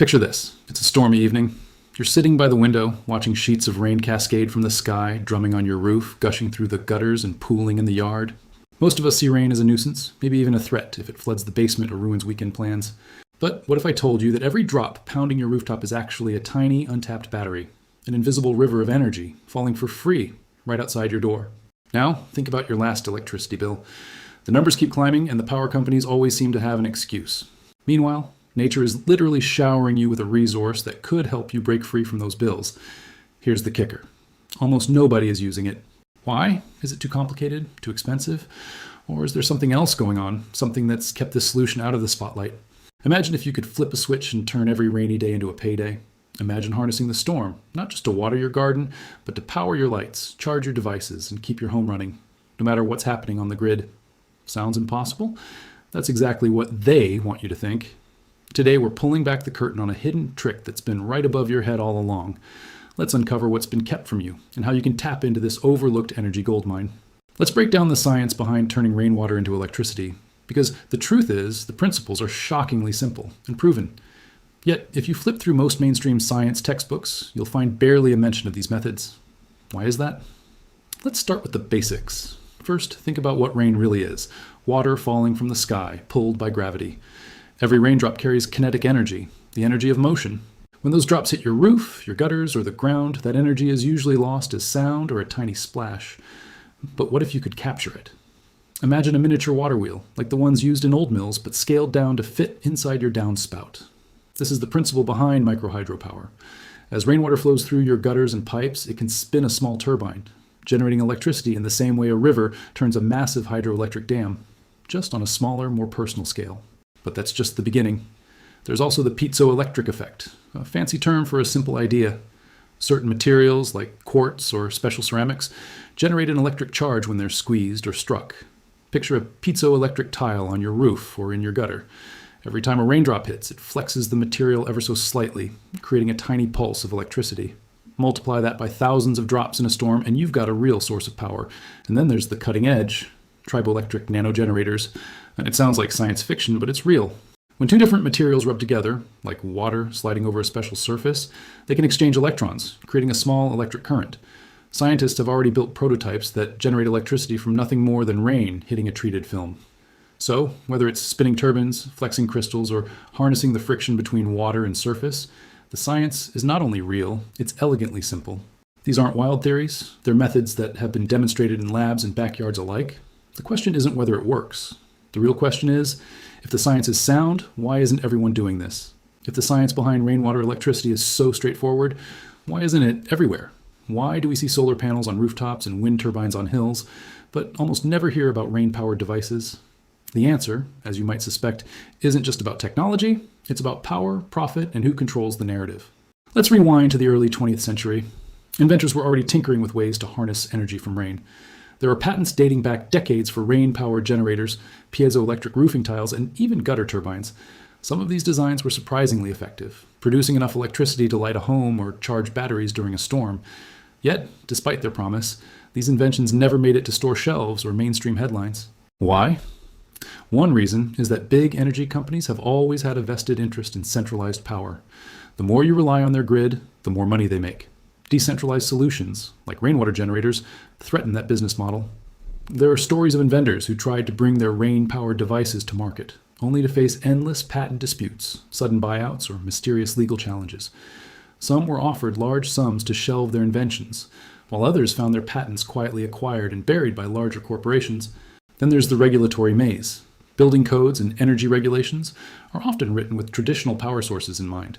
Picture this. It's a stormy evening. You're sitting by the window, watching sheets of rain cascade from the sky, drumming on your roof, gushing through the gutters and pooling in the yard. Most of us see rain as a nuisance, maybe even a threat if it floods the basement or ruins weekend plans. But what if I told you that every drop pounding your rooftop is actually a tiny, untapped battery, an invisible river of energy falling for free right outside your door? Now, think about your last electricity bill. The numbers keep climbing, and the power companies always seem to have an excuse. Meanwhile, nature is literally showering you with a resource that could help you break free from those bills. Here's the kicker. Almost nobody is using it. Why? Is it too complicated? Too expensive? Or is there something else going on? Something that's kept this solution out of the spotlight? Imagine if you could flip a switch and turn every rainy day into a payday. Imagine harnessing the storm, not just to water your garden, but to power your lights, charge your devices, and keep your home running, no matter what's happening on the grid. Sounds impossible? That's exactly what they want you to think. Today, we're pulling back the curtain on a hidden trick that's been right above your head all along. Let's uncover what's been kept from you and how you can tap into this overlooked energy goldmine. Let's break down the science behind turning rainwater into electricity, because the truth is the principles are shockingly simple and proven. Yet, if you flip through most mainstream science textbooks, you'll find barely a mention of these methods. Why is that? Let's start with the basics. First, think about what rain really is. Water falling from the sky, pulled by gravity. Every raindrop carries kinetic energy, the energy of motion. When those drops hit your roof, your gutters, or the ground, that energy is usually lost as sound or a tiny splash. But what if you could capture it? Imagine a miniature water wheel, like the ones used in old mills, but scaled down to fit inside your downspout. This is the principle behind microhydropower. As rainwater flows through your gutters and pipes, it can spin a small turbine, generating electricity in the same way a river turns a massive hydroelectric dam, just on a smaller, more personal scale. But that's just the beginning. There's also the piezoelectric effect, a fancy term for a simple idea. Certain materials, like quartz or special ceramics, generate an electric charge when they're squeezed or struck. Picture a piezoelectric tile on your roof or in your gutter. Every time a raindrop hits, it flexes the material ever so slightly, creating a tiny pulse of electricity. Multiply that by thousands of drops in a storm, and you've got a real source of power. And then there's the cutting edge, triboelectric nanogenerators. And it sounds like science fiction, but it's real. When two different materials rub together, like water sliding over a special surface, they can exchange electrons, creating a small electric current. Scientists have already built prototypes that generate electricity from nothing more than rain hitting a treated film. So, whether it's spinning turbines, flexing crystals, or harnessing the friction between water and surface, the science is not only real, it's elegantly simple. These aren't wild theories, they're methods that have been demonstrated in labs and backyards alike. The question isn't whether it works. The real question is, if the science is sound, why isn't everyone doing this? If the science behind rainwater electricity is so straightforward, why isn't it everywhere? Why do we see solar panels on rooftops and wind turbines on hills, but almost never hear about rain-powered devices? The answer, as you might suspect, isn't just about technology, it's about power, profit, and who controls the narrative. Let's rewind to the early 20th century. Inventors were already tinkering with ways to harness energy from rain. There are patents dating back decades for rain-powered generators, piezoelectric roofing tiles, and even gutter turbines. Some of these designs were surprisingly effective, producing enough electricity to light a home or charge batteries during a storm. Yet, despite their promise, these inventions never made it to store shelves or mainstream headlines. Why? One reason is that big energy companies have always had a vested interest in centralized power. The more you rely on their grid, the more money they make. Decentralized solutions, like rainwater generators, threaten that business model. There are stories of inventors who tried to bring their rain-powered devices to market, only to face endless patent disputes, sudden buyouts, or mysterious legal challenges. Some were offered large sums to shelve their inventions, while others found their patents quietly acquired and buried by larger corporations. Then there's the regulatory maze. Building codes and energy regulations are often written with traditional power sources in mind.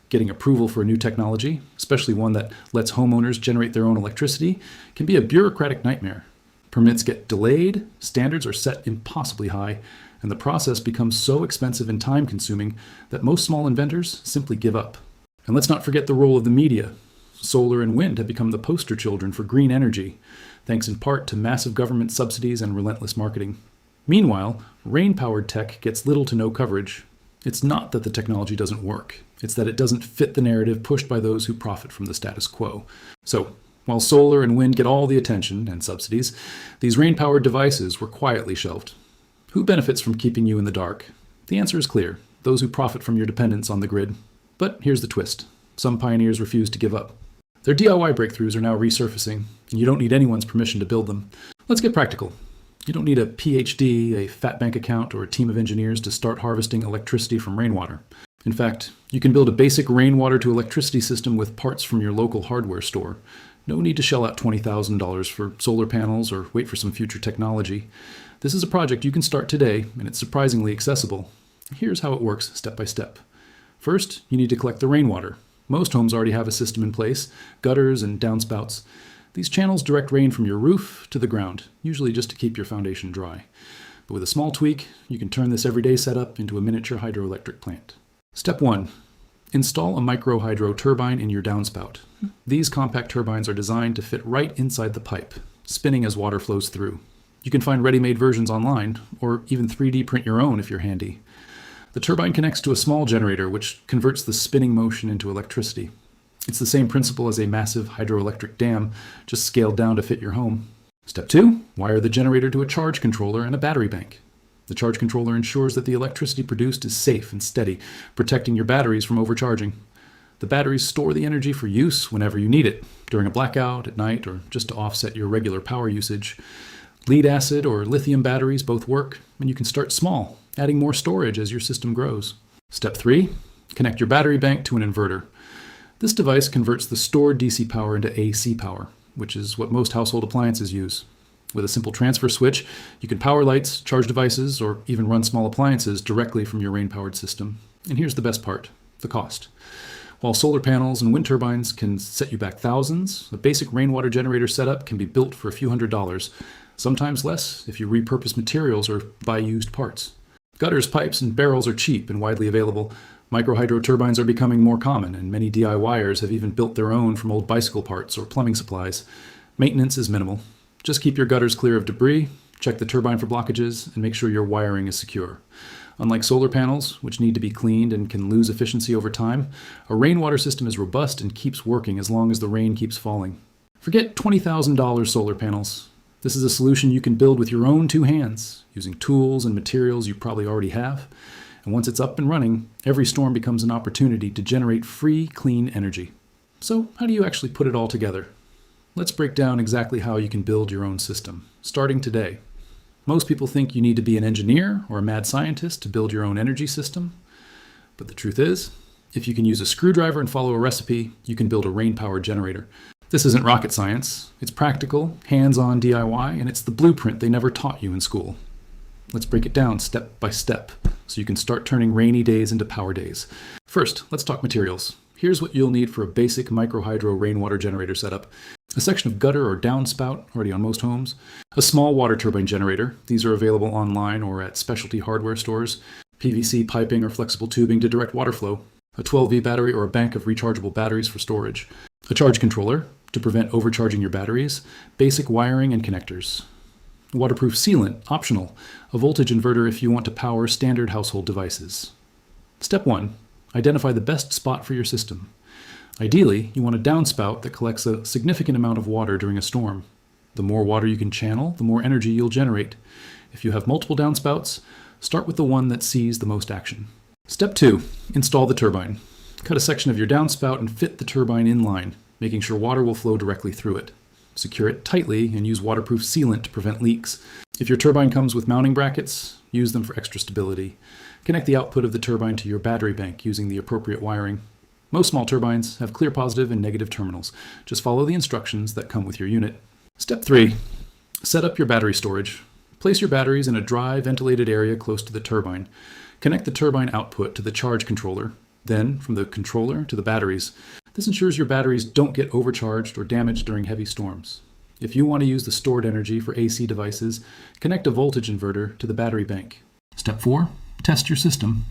Getting approval for a new technology, especially one that lets homeowners generate their own electricity, can be a bureaucratic nightmare. Permits get delayed, standards are set impossibly high, and the process becomes so expensive and time-consuming that most small inventors simply give up. And let's not forget the role of the media. Solar and wind have become the poster children for green energy, thanks in part to massive government subsidies and relentless marketing. Meanwhile, rain-powered tech gets little to no coverage. It's not that the technology doesn't work. It's that it doesn't fit the narrative pushed by those who profit from the status quo. So, while solar and wind get all the attention and subsidies, these rain-powered devices were quietly shelved. Who benefits from keeping you in the dark? The answer is clear: those who profit from your dependence on the grid. But here's the twist. Some pioneers refuse to give up. Their DIY breakthroughs are now resurfacing, and you don't need anyone's permission to build them. Let's get practical. You don't need a PhD, a fat bank account, or a team of engineers to start harvesting electricity from rainwater. In fact, you can build a basic rainwater to electricity system with parts from your local hardware store. No need to shell out $20,000 for solar panels or wait for some future technology. This is a project you can start today, and it's surprisingly accessible. Here's how it works step by step. First, you need to collect the rainwater. Most homes already have a system in place, gutters and downspouts. These channels direct rain from your roof to the ground, usually just to keep your foundation dry. But with a small tweak, you can turn this everyday setup into a miniature hydroelectric plant. Step 1. Install a micro hydro turbine in your downspout. These compact turbines are designed to fit right inside the pipe, spinning as water flows through. You can find ready-made versions online, or even 3D print your own if you're handy. The turbine connects to a small generator which converts the spinning motion into electricity. It's the same principle as a massive hydroelectric dam, just scaled down to fit your home. Step 2. Wire the generator to a charge controller and a battery bank. The charge controller ensures that the electricity produced is safe and steady, protecting your batteries from overcharging. The batteries store the energy for use whenever you need it, during a blackout, at night, or just to offset your regular power usage. Lead acid or lithium batteries both work, and you can start small, adding more storage as your system grows. Step 3. Connect your battery bank to an inverter. This device converts the stored DC power into AC power, which is what most household appliances use. With a simple transfer switch, you can power lights, charge devices, or even run small appliances directly from your rain-powered system. And here's the best part, the cost. While solar panels and wind turbines can set you back thousands, a basic rainwater generator setup can be built for a few $100s, sometimes less if you repurpose materials or buy used parts. Gutters, pipes, and barrels are cheap and widely available. Micro-hydro turbines are becoming more common, and many DIYers have even built their own from old bicycle parts or plumbing supplies. Maintenance is minimal. Just keep your gutters clear of debris, check the turbine for blockages, and make sure your wiring is secure. Unlike solar panels, which need to be cleaned and can lose efficiency over time, a rainwater system is robust and keeps working as long as the rain keeps falling. Forget $20,000 solar panels. This is a solution you can build with your own two hands, using tools and materials you probably already have. And once it's up and running, every storm becomes an opportunity to generate free, clean energy. So how do you actually put it all together? Let's break down exactly how you can build your own system, starting today. Most people think you need to be an engineer or a mad scientist to build your own energy system. But the truth is, if you can use a screwdriver and follow a recipe, you can build a rain-powered generator. This isn't rocket science. It's practical, hands-on DIY, and it's the blueprint they never taught you in school. Let's break it down step by step so you can start turning rainy days into power days. First, let's talk materials. Here's what you'll need for a basic micro-hydro rainwater generator setup. A section of gutter or downspout, already on most homes. A small water turbine generator. These are available online or at specialty hardware stores. PVC piping or flexible tubing to direct water flow. A 12V battery or a bank of rechargeable batteries for storage. A charge controller to prevent overcharging your batteries. Basic wiring and connectors. Waterproof sealant, optional. A voltage inverter if you want to power standard household devices. Step 1. Identify the best spot for your system. Ideally, you want a downspout that collects a significant amount of water during a storm. The more water you can channel, the more energy you'll generate. If you have multiple downspouts, start with the one that sees the most action. Step 2. Install the turbine. Cut a section of your downspout and fit the turbine in line, making sure water will flow directly through it. Secure it tightly and use waterproof sealant to prevent leaks. If your turbine comes with mounting brackets, use them for extra stability. Connect the output of the turbine to your battery bank using the appropriate wiring. Most small turbines have clear positive and negative terminals. Just follow the instructions that come with your unit. Step 3. Set up your battery storage. Place your batteries in a dry, ventilated area close to the turbine. Connect the turbine output to the charge controller, then from the controller to the batteries. This ensures your batteries don't get overcharged or damaged during heavy storms. If you want to use the stored energy for AC devices, connect a voltage inverter to the battery bank. Step 4. Test your system.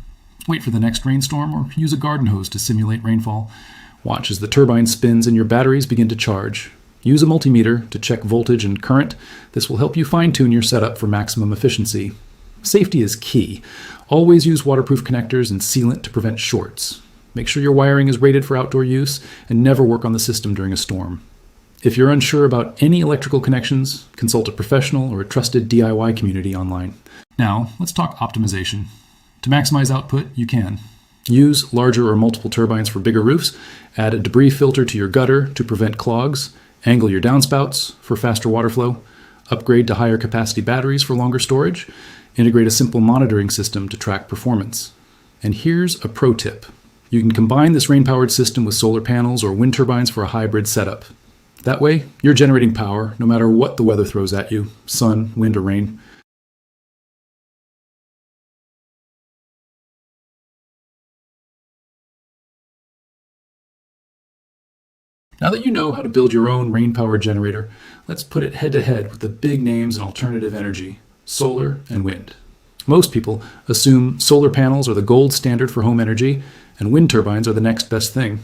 Wait for the next rainstorm or use a garden hose to simulate rainfall. Watch as the turbine spins and your batteries begin to charge. Use a multimeter to check voltage and current. This will help you fine-tune your setup for maximum efficiency. Safety is key. Always use waterproof connectors and sealant to prevent shorts. Make sure your wiring is rated for outdoor use and never work on the system during a storm. If you're unsure about any electrical connections, consult a professional or a trusted DIY community online. Now, let's talk optimization. To maximize output, you can. Use larger or multiple turbines for bigger roofs, add a debris filter to your gutter to prevent clogs, angle your downspouts for faster water flow, upgrade to higher capacity batteries for longer storage, integrate a simple monitoring system to track performance. And here's a pro tip. You can combine this rain-powered system with solar panels or wind turbines for a hybrid setup. That way, you're generating power no matter what the weather throws at you, sun, wind, or rain. Now that you know how to build your own rain-powered generator, let's put it head-to-head with the big names in alternative energy, solar and wind. Most people assume solar panels are the gold standard for home energy, and wind turbines are the next best thing.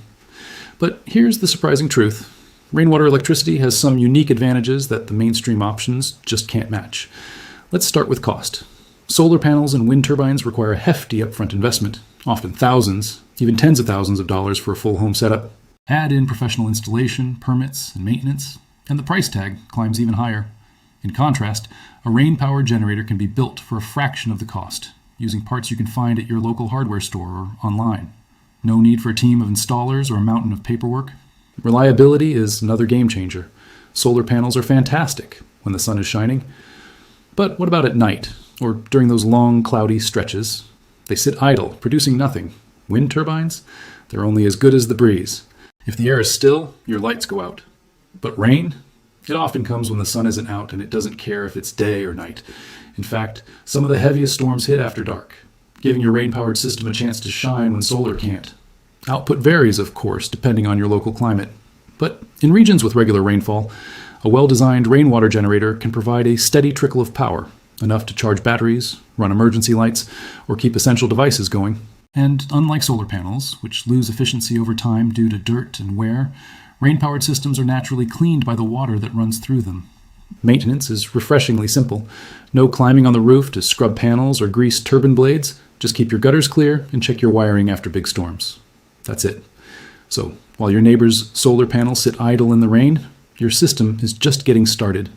But here's the surprising truth. Rainwater electricity has some unique advantages that the mainstream options just can't match. Let's start with cost. Solar panels and wind turbines require a hefty upfront investment, often thousands, even tens of thousands of dollars for a full home setup. Add in professional installation, permits, and maintenance, and the price tag climbs even higher. In contrast, a rain-powered generator can be built for a fraction of the cost, using parts you can find at your local hardware store or online. No need for a team of installers or a mountain of paperwork. Reliability is another game changer. Solar panels are fantastic when the sun is shining. But what about at night, or during those long, cloudy stretches? They sit idle, producing nothing. Wind turbines? They're only as good as the breeze. If the air is still, your lights go out. But rain? It often comes when the sun isn't out and it doesn't care if it's day or night. In fact, some of the heaviest storms hit after dark, giving your rain-powered system a chance to shine when solar can't. Output varies, of course, depending on your local climate. But in regions with regular rainfall, a well-designed rainwater generator can provide a steady trickle of power, enough to charge batteries, run emergency lights, or keep essential devices going. And unlike solar panels, which lose efficiency over time due to dirt and wear, rain-powered systems are naturally cleaned by the water that runs through them. Maintenance is refreshingly simple. No climbing on the roof to scrub panels or grease turbine blades. Just keep your gutters clear and check your wiring after big storms. That's it. So, while your neighbor's solar panels sit idle in the rain, your system is just getting started.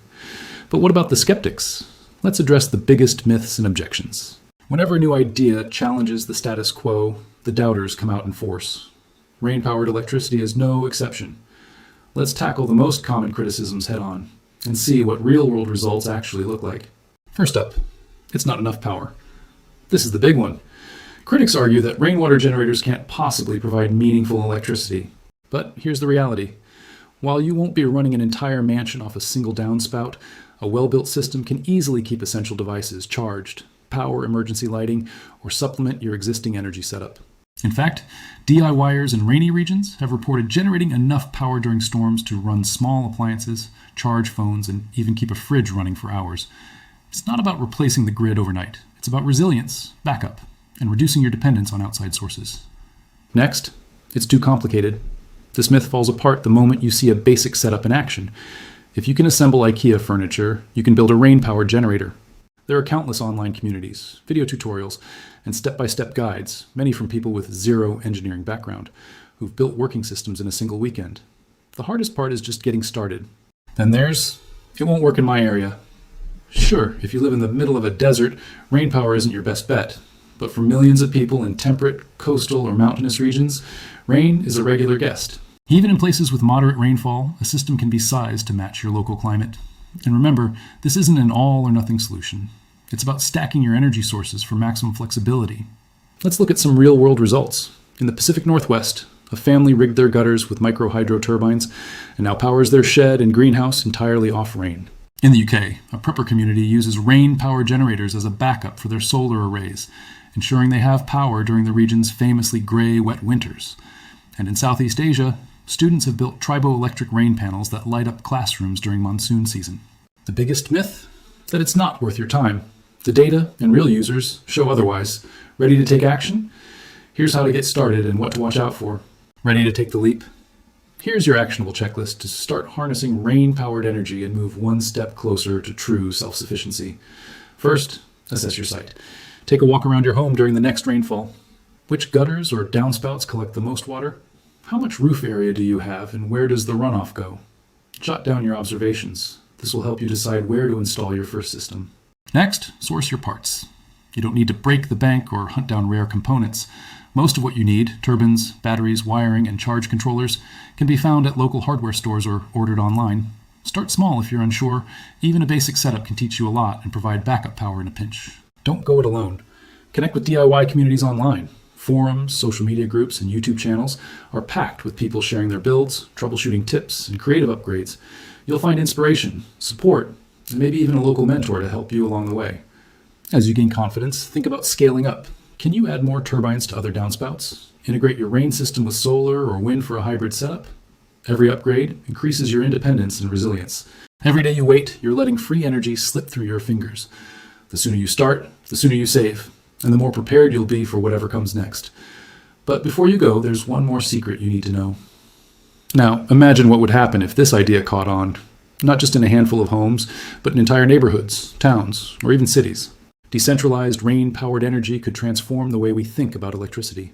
But what about the skeptics? Let's address the biggest myths and objections. Whenever a new idea challenges the status quo, the doubters come out in force. Rain-powered electricity is no exception. Let's tackle the most common criticisms head-on and see what real-world results actually look like. First up, it's not enough power. This is the big one. Critics argue that rainwater generators can't possibly provide meaningful electricity. But here's the reality. While you won't be running an entire mansion off a single downspout, a well-built system can easily keep essential devices charged, power emergency lighting, or supplement your existing energy setup. In fact, DIYers in rainy regions have reported generating enough power during storms to run small appliances, charge phones, and even keep a fridge running for hours. It's not about replacing the grid overnight. It's about resilience, backup, and reducing your dependence on outside sources. Next, it's too complicated. This myth falls apart the moment you see a basic setup in action. If you can assemble IKEA furniture, you can build a rain-powered generator. There are countless online communities, video tutorials, and step-by-step guides, many from people with zero engineering background, who've built working systems in a single weekend. The hardest part is just getting started. Then there's, it won't work in my area. Sure, if you live in the middle of a desert, rain power isn't your best bet. But for millions of people in temperate, coastal, or mountainous regions, rain is a regular guest. Even in places with moderate rainfall, a system can be sized to match your local climate. And remember, this isn't an all-or-nothing solution. It's about stacking your energy sources for maximum flexibility. Let's look at some real-world results. In the Pacific Northwest, a family rigged their gutters with micro-hydro turbines and now powers their shed and greenhouse entirely off rain. In the UK, a prepper community uses rain-powered generators as a backup for their solar arrays, ensuring they have power during the region's famously gray, wet winters. And in Southeast Asia, students have built triboelectric rain panels that light up classrooms during monsoon season. The biggest myth? That it's not worth your time. The data and real users show otherwise. Ready to take action? Here's how to get started and what to watch out for. Ready to take the leap? Here's your actionable checklist to start harnessing rain-powered energy and move one step closer to true self-sufficiency. First, assess your site. Take a walk around your home during the next rainfall. Which gutters or downspouts collect the most water? How much roof area do you have and where does the runoff go? Jot down your observations. This will help you decide where to install your first system. Next, source your parts. You don't need to break the bank or hunt down rare components. Most of what you need, turbines, batteries, wiring, and charge controllers, can be found at local hardware stores or ordered online. Start small if you're unsure. Even a basic setup can teach you a lot and provide backup power in a pinch. Don't go it alone. Connect with DIY communities online. Forums, social media groups, and YouTube channels are packed with people sharing their builds, troubleshooting tips, and creative upgrades. You'll find inspiration, support, and maybe even a local mentor to help you along the way. As you gain confidence, think about scaling up. Can you add more turbines to other downspouts? Integrate your rain system with solar or wind for a hybrid setup? Every upgrade increases your independence and resilience. Every day you wait, you're letting free energy slip through your fingers. The sooner you start, the sooner you save, and the more prepared you'll be for whatever comes next. But before you go, there's one more secret you need to know. Now, imagine what would happen if this idea caught on, not just in a handful of homes, but in entire neighborhoods, towns, or even cities. Decentralized rain-powered energy could transform the way we think about electricity.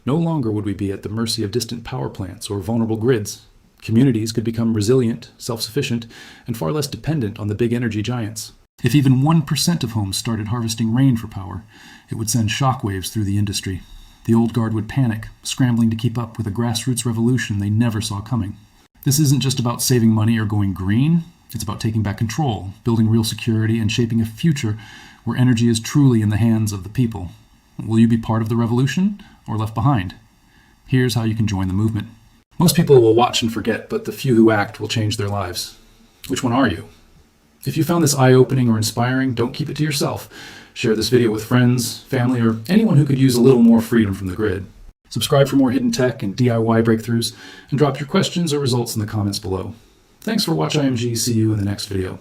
No longer would we be at the mercy of distant power plants or vulnerable grids. Communities could become resilient, self-sufficient, and far less dependent on the big energy giants. If even 1% of homes started harvesting rain for power, it would send shockwaves through the industry. The old guard would panic, scrambling to keep up with a grassroots revolution they never saw coming. This isn't just about saving money or going green. It's about taking back control, building real security, and shaping a future where energy is truly in the hands of the people. Will you be part of the revolution or left behind? Here's how you can join the movement. Most people will watch and forget, but the few who act will change their lives. Which one are you? If you found this eye-opening or inspiring, don't keep it to yourself. Share this video with friends, family, or anyone who could use a little more freedom from the grid. Subscribe for more hidden tech and DIY breakthroughs, and drop your questions or results in the comments below. Thanks for watching IMG. See you in the next video.